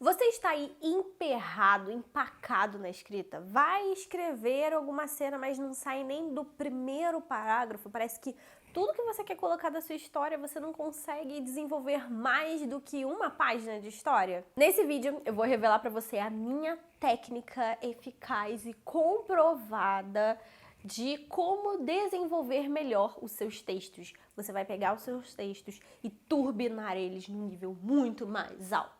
Você está aí emperrado, empacado na escrita? Vai escrever alguma cena, mas não sai nem do primeiro parágrafo. Parece que tudo que você quer colocar da sua história, você não consegue desenvolver mais do que uma página de história? Nesse vídeo, eu vou revelar pra você a minha técnica eficaz e comprovada de como desenvolver melhor os seus textos. Você vai pegar os seus textos e turbinar eles num nível muito mais alto.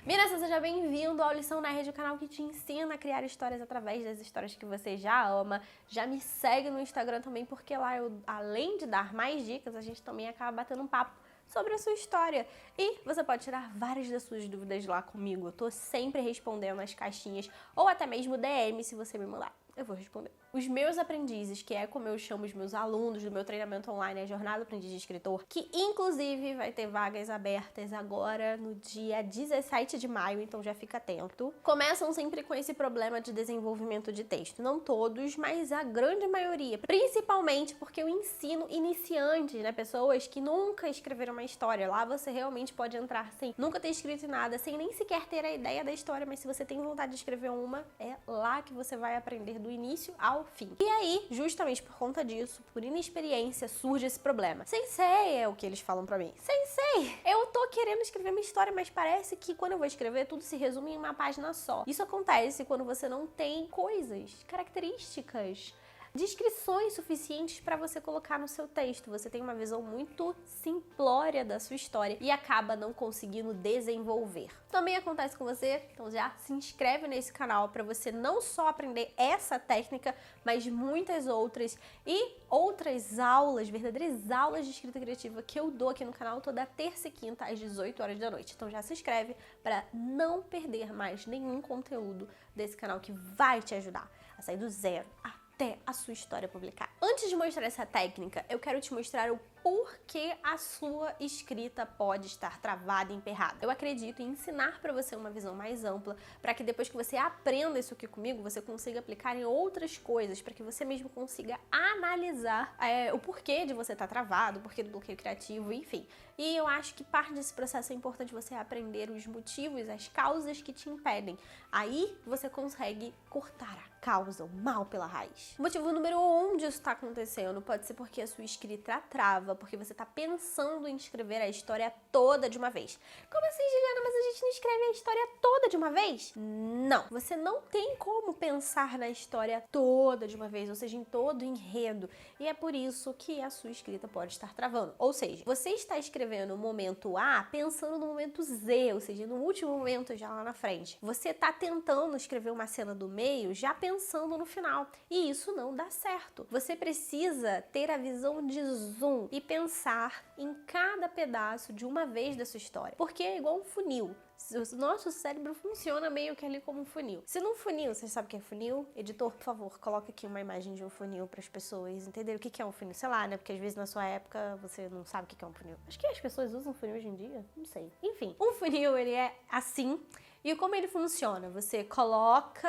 Meninas, seja bem-vindo ao Lição Nerd, o canal que te ensina a criar histórias através das histórias que você já ama. Já me segue no Instagram também, porque lá eu, além de dar mais dicas, a gente também acaba batendo um papo sobre a sua história. E você pode tirar várias das suas dúvidas lá comigo. Eu tô sempre respondendo as caixinhas, ou até mesmo DM, se você me mandar. Eu vou responder. Os meus aprendizes, que é como eu chamo os meus alunos do meu treinamento online, a Jornada Aprendiz de Escritor, que inclusive vai ter vagas abertas agora no dia 17 de maio, então já fica atento. Começam sempre com esse problema de desenvolvimento de texto. Não todos, mas a grande maioria. Principalmente porque eu ensino iniciantes, né? Pessoas que nunca escreveram uma história. Lá você realmente pode entrar sem nunca ter escrito nada, sem nem sequer ter a ideia da história, mas se você tem vontade de escrever uma, é lá que você vai aprender do início ao fim. E aí, justamente por conta disso, por inexperiência, surge esse problema. Sensei, é o que eles falam pra mim. Sensei, eu tô querendo escrever uma história, mas parece que quando eu vou escrever, tudo se resume em uma página só. Isso acontece quando você não tem coisas, características, descrições suficientes para você colocar no seu texto. Você tem uma visão muito simplória da sua história e acaba não conseguindo desenvolver. Também acontece com você, então já se inscreve nesse canal para você não só aprender essa técnica, mas muitas outras e outras aulas, verdadeiras aulas de escrita criativa que eu dou aqui no canal toda terça e quinta às 18 horas da noite. Então já se inscreve para não perder mais nenhum conteúdo desse canal que vai te ajudar a sair do zero até a sua história publicar. Antes de mostrar essa técnica, eu quero te mostrar o porquê a sua escrita pode estar travada e emperrada. Eu acredito em ensinar para você uma visão mais ampla, para que depois que você aprenda isso aqui comigo, você consiga aplicar em outras coisas, para que você mesmo consiga analisar o porquê de você estar travado, o porquê do bloqueio criativo, enfim. E eu acho que parte desse processo é importante você aprender os motivos, as causas que te impedem. Aí você consegue cortar a causa, o mal pela raiz. O motivo número 1 disso está acontecendo pode ser porque a sua escrita trava, porque você está pensando em escrever a história toda de uma vez. Como assim, Juliana? Mas a gente não escreve a história toda de uma vez? Não. Você não tem como pensar na história toda de uma vez, ou seja, em todo o enredo. E é por isso que a sua escrita pode estar travando. Ou seja, você está escrevendo o momento A pensando no momento Z, ou seja, no último momento já lá na frente. Você está tentando escrever uma cena do meio já pensando no final. E isso não dá certo. Você precisa ter a visão de zoom e pensar em cada pedaço de uma vez da sua história. Porque é igual um funil. O nosso cérebro funciona meio que ali como um funil. Se num funil, você sabe o que é funil? Editor, por favor, coloca aqui uma imagem de um funil para as pessoas entenderem o que é um funil. Sei lá, né? Porque às vezes na sua época você não sabe o que é um funil. Acho que as pessoas usam funil hoje em dia, não sei. Enfim, um funil, ele é assim. E como ele funciona? Você coloca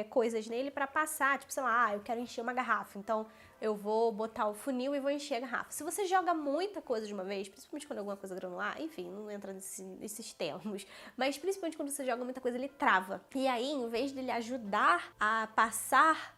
coisas nele para passar, tipo, sei lá, eu quero encher uma garrafa, então eu vou botar o funil e vou encher a garrafa. Se você joga muita coisa de uma vez, principalmente quando é alguma coisa granular, enfim, não entra nesses termos, mas principalmente quando você joga muita coisa, ele trava. E aí, em vez de ele ajudar a passar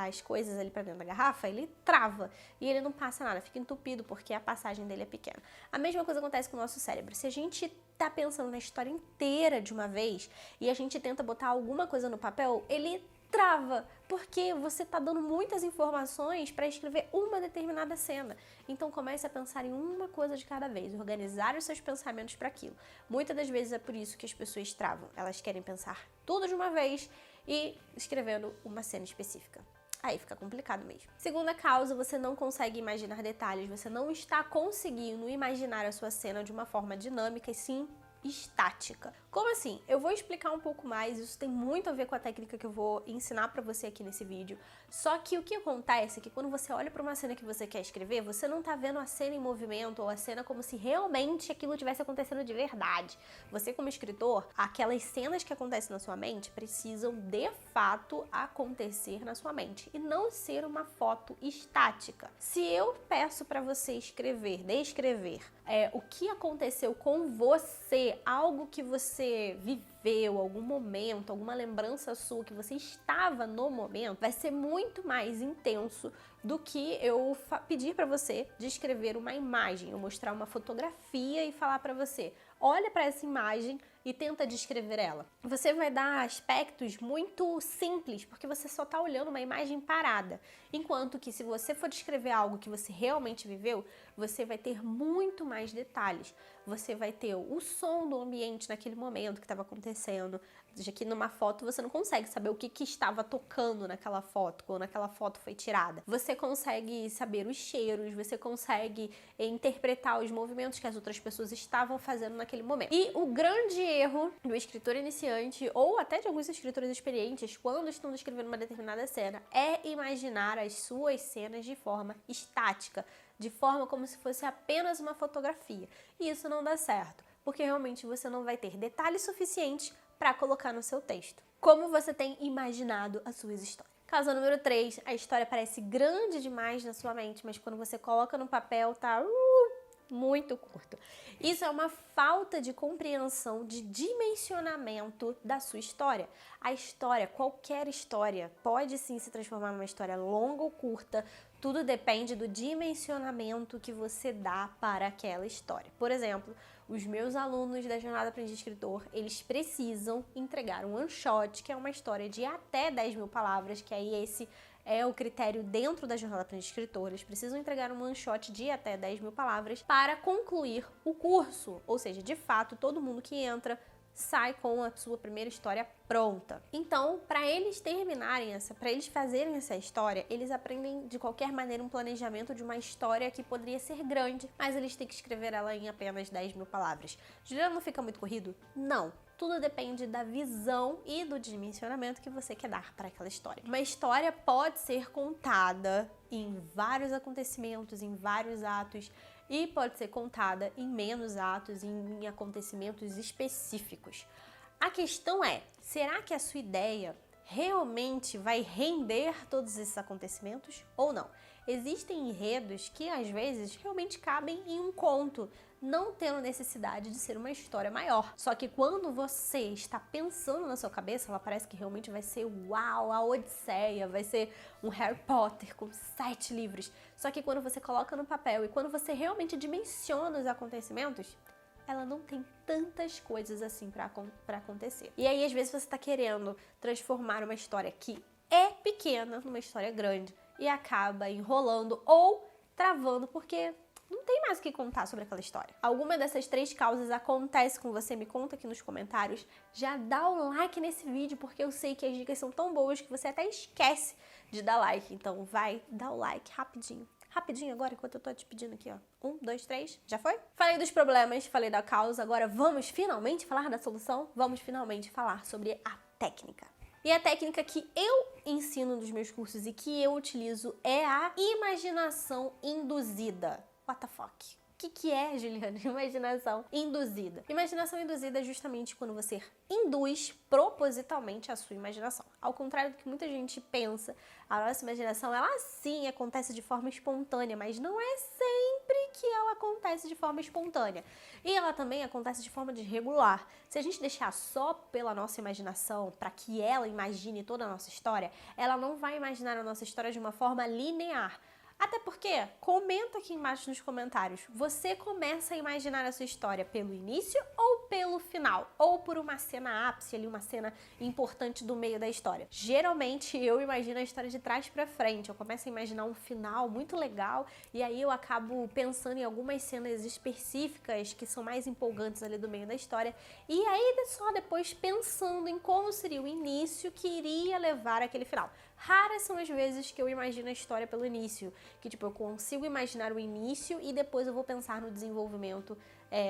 as coisas ali pra dentro da garrafa, ele trava e ele não passa nada, fica entupido porque a passagem dele é pequena. A mesma coisa acontece com o nosso cérebro. Se a gente tá pensando na história inteira de uma vez e a gente tenta botar alguma coisa no papel, ele trava, porque você tá dando muitas informações para escrever uma determinada cena. Então comece a pensar em uma coisa de cada vez, organizar os seus pensamentos para aquilo. Muitas das vezes é por isso que as pessoas travam. Elas querem pensar tudo de uma vez e escrevendo uma cena específica. Aí fica complicado mesmo. Segunda causa, você não consegue imaginar detalhes, você não está conseguindo imaginar a sua cena de uma forma dinâmica e sim estática. Como assim? Eu vou explicar um pouco mais, isso tem muito a ver com a técnica que eu vou ensinar pra você aqui nesse vídeo. Só que o que acontece é que quando você olha pra uma cena que você quer escrever, você não tá vendo a cena em movimento ou a cena como se realmente aquilo tivesse acontecendo de verdade. Você como escritor, aquelas cenas que acontecem na sua mente precisam de fato acontecer na sua mente e não ser uma foto estática. Se eu peço pra você descrever o que aconteceu com você escrever algo que você viveu, algum momento, alguma lembrança sua que você estava no momento, vai ser muito mais intenso do que eu pedir para você descrever uma imagem, eu mostrar uma fotografia e falar para você, olha para essa imagem e tenta descrever ela. Você vai dar aspectos muito simples, porque você só está olhando uma imagem parada. Enquanto que se você for descrever algo que você realmente viveu, você vai ter muito mais detalhes. Você vai ter o som do ambiente naquele momento que estava acontecendo. Já que numa foto você não consegue saber o que estava tocando naquela foto, quando aquela foto foi tirada. Você consegue saber os cheiros, você consegue interpretar os movimentos que as outras pessoas estavam fazendo naquele momento. E o grande erro do escritor iniciante, ou até de alguns escritores experientes, quando estão descrevendo uma determinada cena, é imaginar as suas cenas de forma estática, de forma como se fosse apenas uma fotografia. E isso não dá certo, porque realmente você não vai ter detalhes suficientes para colocar no seu texto. Como você tem imaginado as suas histórias. Caso número 3, a história parece grande demais na sua mente, mas quando você coloca no papel, tá muito curto. Isso é uma falta de compreensão, de dimensionamento da sua história. A história, qualquer história, pode sim se transformar numa história longa ou curta, tudo depende do dimensionamento que você dá para aquela história. Por exemplo, os meus alunos da Jornada Aprendiz Escritor, eles precisam entregar um one shot, que é uma história de até 10 mil palavras, que aí esse é o critério dentro da Jornada Aprendiz Escritor. Eles precisam entregar um one shot de até 10 mil palavras para concluir o curso. Ou seja, de fato, todo mundo que entra sai com a sua primeira história pronta. Então, para eles terminarem para eles fazerem essa história, eles aprendem de qualquer maneira um planejamento de uma história que poderia ser grande, mas eles têm que escrever ela em apenas 10 mil palavras. Juliana, não fica muito corrido? Não. Tudo depende da visão e do dimensionamento que você quer dar para aquela história. Uma história pode ser contada em vários acontecimentos, em vários atos, e pode ser contada em menos atos, em acontecimentos específicos. A questão é, será que a sua ideia realmente vai render todos esses acontecimentos ou não? Existem enredos que às vezes realmente cabem em um conto, não tendo necessidade de ser uma história maior. Só que quando você está pensando na sua cabeça, ela parece que realmente vai ser uau, a Odisseia, vai ser um Harry Potter com 7 livros. Só que quando você coloca no papel e quando você realmente dimensiona os acontecimentos, ela não tem tantas coisas assim para acontecer. E aí, às vezes, você está querendo transformar uma história que é pequena numa história grande e acaba enrolando ou travando porque não tem mais o que contar sobre aquela história. Alguma dessas 3 causas acontece com você? Me conta aqui nos comentários. Já dá um like nesse vídeo, porque eu sei que as dicas são tão boas que você até esquece de dar like. Então vai, dá o like rapidinho. Rapidinho agora, enquanto eu tô te pedindo aqui, ó. 1, 2, 3, já foi? Falei dos problemas, falei da causa, agora vamos finalmente falar da solução? Vamos finalmente falar sobre a técnica. E a técnica que eu ensino nos meus cursos e que eu utilizo é a imaginação induzida. What the fuck? O que é, Juliana, imaginação induzida? Imaginação induzida é justamente quando você induz propositalmente a sua imaginação. Ao contrário do que muita gente pensa, a nossa imaginação, ela sim acontece de forma espontânea, mas não é sempre que ela acontece de forma espontânea. E ela também acontece de forma desregular. Se a gente deixar só pela nossa imaginação, para que ela imagine toda a nossa história, ela não vai imaginar a nossa história de uma forma linear. Até porque, comenta aqui embaixo nos comentários, você começa a imaginar a sua história pelo início ou pelo final? Ou por uma cena ápice ali, uma cena importante do meio da história? Geralmente eu imagino a história de trás pra frente, eu começo a imaginar um final muito legal e aí eu acabo pensando em algumas cenas específicas que são mais empolgantes ali do meio da história e aí só depois pensando em como seria o início que iria levar àquele final. Raras são as vezes que eu imagino a história pelo início, que tipo, eu consigo imaginar o início e depois eu vou pensar no desenvolvimento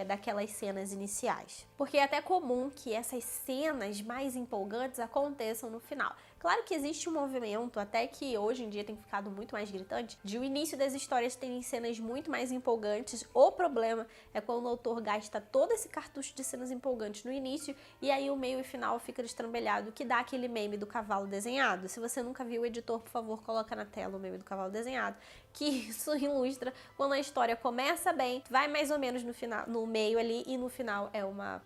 daquelas cenas iniciais. Porque é até comum que essas cenas mais empolgantes aconteçam no final. Claro que existe um movimento, até que hoje em dia tem ficado muito mais gritante, de o início das histórias terem cenas muito mais empolgantes. O problema é quando o autor gasta todo esse cartucho de cenas empolgantes no início e aí o meio e final fica destrambelhado, que dá aquele meme do cavalo desenhado. Se você nunca viu o editor, por favor, coloca na tela o meme do cavalo desenhado, que isso ilustra quando a história começa bem, vai mais ou menos no final, no meio ali, e no final é uma...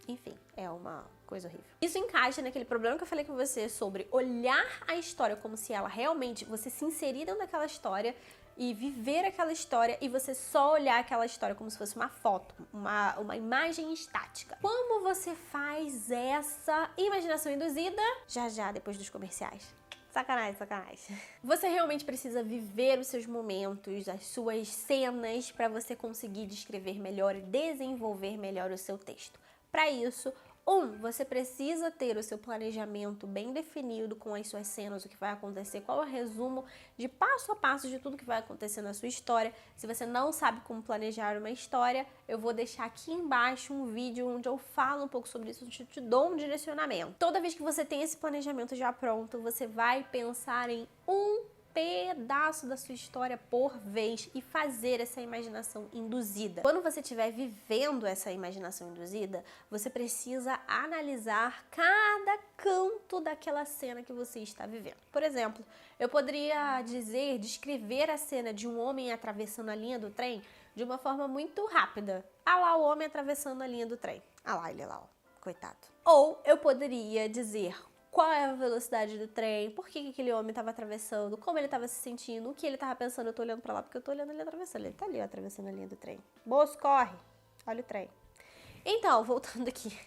enfim, é uma coisa horrível. Isso encaixa naquele problema que eu falei com você sobre olhar a história como se ela realmente, você se inserir dentro daquela história e viver aquela história e você só olhar aquela história como se fosse uma foto, uma imagem estática. Como você faz essa imaginação induzida? Já, depois dos comerciais. Sacanagem, sacanagem. Você realmente precisa viver os seus momentos, as suas cenas, para você conseguir descrever melhor e desenvolver melhor o seu texto. Para isso, você precisa ter o seu planejamento bem definido com as suas cenas, o que vai acontecer, qual é o resumo de passo a passo de tudo que vai acontecer na sua história. Se você não sabe como planejar uma história, eu vou deixar aqui embaixo um vídeo onde eu falo um pouco sobre isso, onde eu te dou um direcionamento. Toda vez que você tem esse planejamento já pronto, você vai pensar em um pedaço da sua história por vez e fazer essa imaginação induzida. Quando você estiver vivendo essa imaginação induzida, você precisa analisar cada canto daquela cena que você está vivendo. Por exemplo, eu poderia descrever a cena de um homem atravessando a linha do trem de uma forma muito rápida. Ah lá o homem atravessando a linha do trem. Ah lá ele lá, ó. Coitado. Ou eu poderia dizer qual é a velocidade do trem, por que aquele homem estava atravessando, como ele estava se sentindo, o que ele estava pensando. Eu tô olhando pra lá porque eu tô olhando ele atravessando. Ele tá ali, ó, atravessando a linha do trem. Moço, corre! Olha o trem. Então, voltando aqui.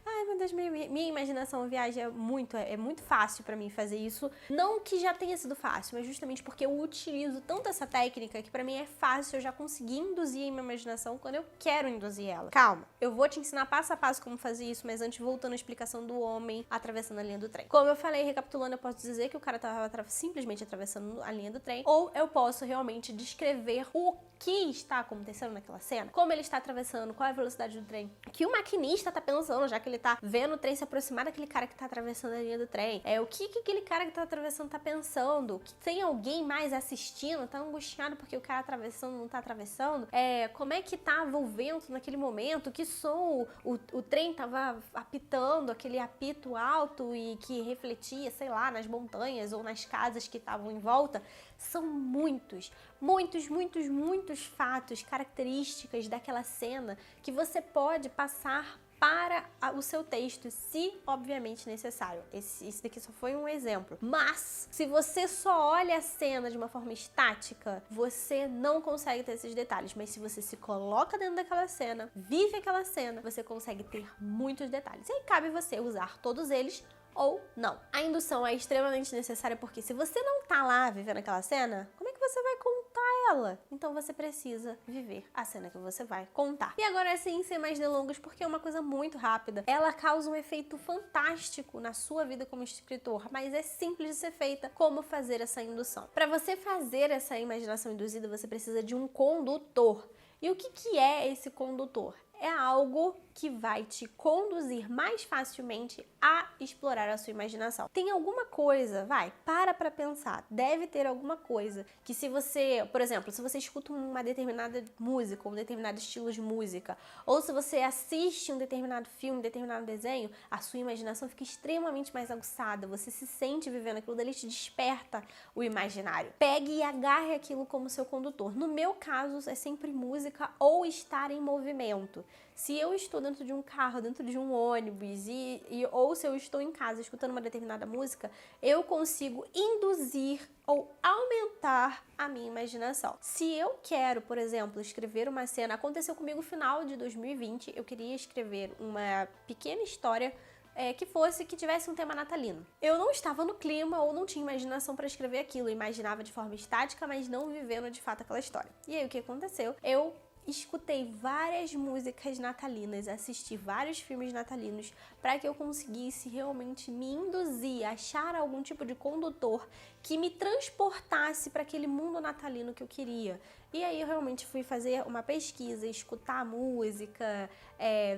Ai, meu Deus, minha imaginação viaja é muito fácil pra mim fazer isso. Não que já tenha sido fácil, mas justamente porque eu utilizo tanto essa técnica que pra mim é fácil, eu já consegui induzir a minha imaginação quando eu quero induzir ela. Calma, eu vou te ensinar passo a passo como fazer isso, mas antes voltando à explicação do homem atravessando a linha do trem. Como eu falei, recapitulando, eu posso dizer que o cara tava simplesmente atravessando a linha do trem, ou eu posso realmente descrever o que está acontecendo naquela cena, como ele está atravessando, qual é a velocidade do trem, o que o maquinista tá pensando, já que ele tá vendo o trem se aproximar daquele cara que tá atravessando a linha do trem, o que aquele cara que tá atravessando tá pensando, que tem alguém mais assistindo, tá angustiado porque o cara atravessando não tá atravessando, como é que tava o vento naquele momento, que som o trem tava apitando, aquele apito alto e que refletia, sei lá, nas montanhas ou nas casas que estavam em volta. São muitos fatos, características daquela cena que você pode passar para o seu texto, se obviamente necessário. Esse daqui só foi um exemplo. Mas, se você só olha a cena de uma forma estática, você não consegue ter esses detalhes. Mas se você se coloca dentro daquela cena, vive aquela cena, você consegue ter muitos detalhes. E aí cabe você usar todos eles ou não. A indução é extremamente necessária porque se você não tá lá vivendo aquela cena, como é que você vai contar ela? Então você precisa viver a cena que você vai contar. E agora sim, sem mais delongas, porque é uma coisa muito rápida. Ela causa um efeito fantástico na sua vida como escritor, mas é simples de ser feita. Como fazer essa indução? Para você fazer essa imaginação induzida, você precisa de um condutor. E o que é esse condutor? É algo que vai te conduzir mais facilmente a explorar a sua imaginação. Tem alguma coisa, para pensar, deve ter alguma coisa que se você, por exemplo, se você escuta uma determinada música, um determinado estilo de música, ou se você assiste um determinado filme, um determinado desenho, a sua imaginação fica extremamente mais aguçada, você se sente vivendo aquilo dali, te desperta o imaginário. Pegue e agarre aquilo como seu condutor. No meu caso, é sempre música ou estar em movimento. Se eu estou dentro de um carro, dentro de um ônibus, ou se eu estou em casa escutando uma determinada música, eu consigo induzir ou aumentar a minha imaginação. Se eu quero, por exemplo, escrever uma cena, aconteceu comigo no final de 2020, eu queria escrever uma pequena história que tivesse um tema natalino. Eu não estava no clima ou não tinha imaginação para escrever aquilo, eu imaginava de forma estática, mas não vivendo de fato aquela história. E aí o que aconteceu? Eu escutei várias músicas natalinas, assisti vários filmes natalinos para que eu conseguisse realmente me induzir, achar algum tipo de condutor que me transportasse para aquele mundo natalino que eu queria. E aí eu realmente fui fazer uma pesquisa, escutar a música,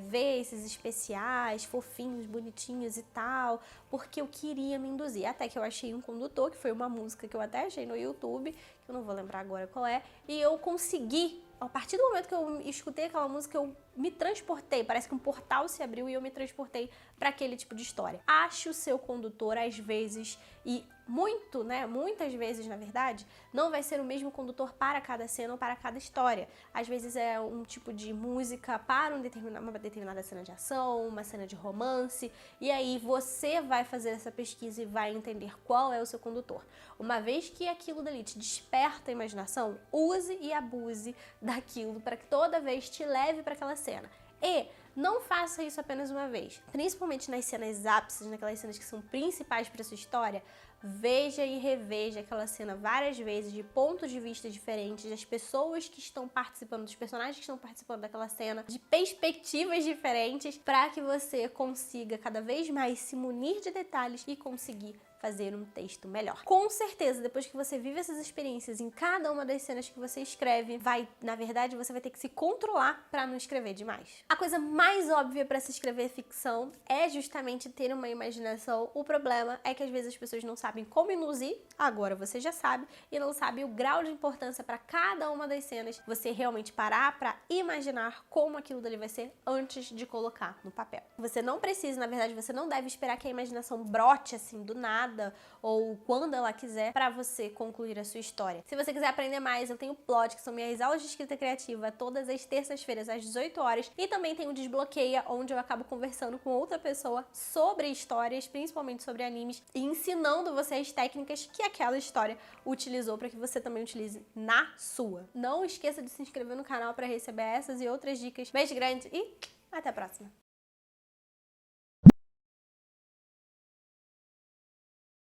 ver esses especiais, fofinhos, bonitinhos e tal, porque eu queria me induzir. Até que eu achei um condutor, que foi uma música que eu até achei no YouTube, que eu não vou lembrar agora qual é, e eu consegui. A partir do momento que eu escutei aquela música, eu me transportei. Parece que um portal se abriu e eu me transportei para aquele tipo de história. Acho o seu condutor, às vezes, e muitas vezes, na verdade, não vai ser o mesmo condutor para cada cena ou para cada história. Às vezes é um tipo de música para uma determinada cena de ação, uma cena de romance, e aí você vai fazer essa pesquisa e vai entender qual é o seu condutor. Uma vez que aquilo dali te desperta a imaginação, use e abuse daquilo para que toda vez te leve para aquela cena. E não faça isso apenas uma vez, principalmente nas cenas ápices, naquelas cenas que são principais para sua história. Veja e reveja aquela cena várias vezes, de pontos de vista diferentes, das pessoas que estão participando, dos personagens que estão participando daquela cena, de perspectivas diferentes, para que você consiga cada vez mais se munir de detalhes e conseguir fazer um texto melhor. Com certeza, depois que você vive essas experiências em cada uma das cenas que você escreve, na verdade, você vai ter que se controlar para não escrever demais. A coisa mais óbvia para se escrever ficção é justamente ter uma imaginação. O problema é que às vezes as pessoas não sabem como induzir, agora você já sabe, e não sabe o grau de importância para cada uma das cenas, você realmente parar para imaginar como aquilo dali vai ser antes de colocar no papel. Você não precisa, na verdade, você não deve esperar que a imaginação brote assim do nada, ou quando ela quiser, para você concluir a sua história. Se você quiser aprender mais, eu tenho o Plot, que são minhas aulas de escrita criativa, todas as terças-feiras às 18 horas, e também tem o Desbloqueia, onde eu acabo conversando com outra pessoa sobre histórias, principalmente sobre animes, e ensinando você as técnicas que aquela história utilizou para que você também utilize na sua. Não esqueça de se inscrever no canal para receber essas e outras dicas. Beijo grande e até a próxima!